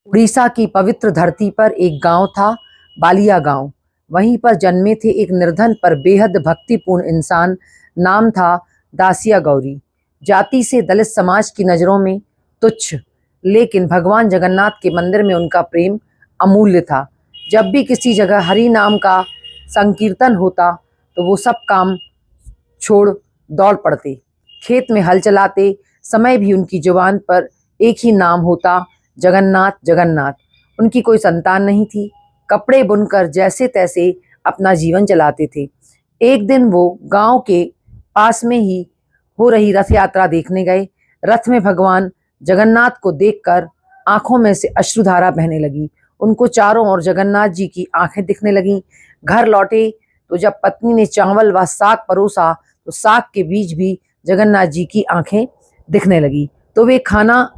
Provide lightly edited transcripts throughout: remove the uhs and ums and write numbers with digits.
उड़ीसा की पवित्र धरती पर एक गांव था, बालिया गांव। वहीं पर जन्मे थे एक निर्धन पर बेहद भक्तिपूर्ण इंसान। नाम था दासिया गौरी। जाति से दलित समाज की नज़रों में तुच्छ, लेकिन भगवान जगन्नाथ के मंदिर में उनका प्रेम अमूल्य था। जब भी किसी जगह हरि नाम का संकीर्तन होता तो वो सब काम छोड़ दौड़ पड़ते। खेत में हल चलाते समय भी उनकी जुबान पर एक ही नाम होता, जगन्नाथ जगन्नाथ। उनकी कोई संतान नहीं थी। कपड़े बुनकर जैसे तैसे अपना जीवन चलाते थे। एक दिन वो गांव के पास में ही हो रही रथ यात्रा देखने गए। रथ में भगवान जगन्नाथ को देखकर आंखों में से अश्रुधारा बहने लगी। उनको चारों ओर जगन्नाथ जी की आंखें दिखने लगीं। घर लौटे तो जब पत्नी ने चावल व साग परोसा तो साग के बीच भी जगन्नाथ जी की आंखें दिखने लगी। तो वे खाना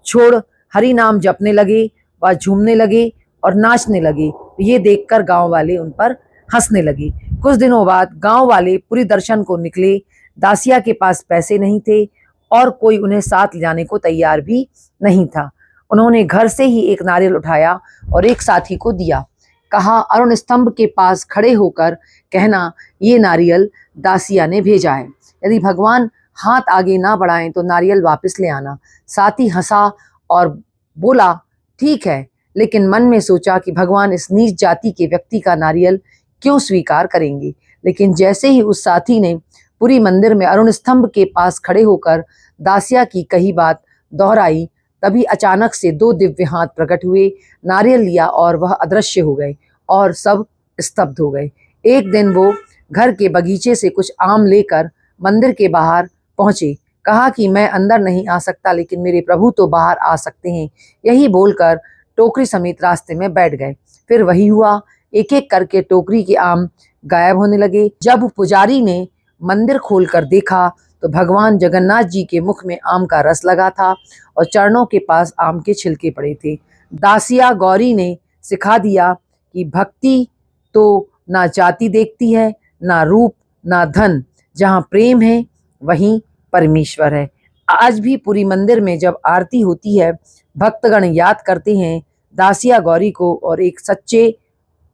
छोड़ हरि नाम जपने लगे व झूमने लगे और नाचने लगे। ये देखकर गांव वाले उन पर हंसने लगे। कुछ दिनों बाद गांव वाले पुरी दर्शन को निकले। दासिया के पास पैसे नहीं थे और कोई उन्हें साथ ले जाने को तैयार भी नहीं था। उन्होंने घर से ही एक नारियल उठाया और एक साथी को दिया। कहा, अरुण स्तंभ के पास खड़े होकर कहना, ये नारियल दासिया ने भेजा है। यदि भगवान हाथ आगे ना बढ़ाएं तो नारियल वापस ले आना। साथी हंसा और बोला, ठीक है, लेकिन मन में सोचा कि भगवान इस नीच जाति के व्यक्ति का नारियल क्यों स्वीकार करेंगे। लेकिन जैसे ही उस साथी ने पूरी मंदिर में अरुण स्तंभ के पास खड़े होकर दासिया की कही बात दोहराई, तभी अचानक से दो दिव्य हाथ प्रकट हुए, नारियल लिया और वह अदृश्य हो गए और सब स्तब्ध हो गए। एक दिन वो घर के बगीचे से कुछ आम लेकर मंदिर के बाहर पहुंचे। कहा कि मैं अंदर नहीं आ सकता, लेकिन मेरे प्रभु तो बाहर आ सकते हैं। यही बोलकर टोकरी समेत रास्ते में बैठ गए। फिर वही हुआ, एक एक करके टोकरी के आम गायब होने लगे। जब पुजारी ने मंदिर खोलकर देखा तो भगवान जगन्नाथ जी के मुख में आम का रस लगा था और चरणों के पास आम के छिलके पड़े थे। दासिया गौरी ने सिखा दिया कि भक्ति तो ना जाति देखती है, ना रूप, ना धन। जहाँ प्रेम है वहीं परमेश्वर है। आज भी पूरी मंदिर में जब आरती होती है, भक्तगण याद करते हैं दासिया गौरी को और एक सच्चे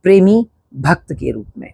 प्रेमी भक्त के रूप में।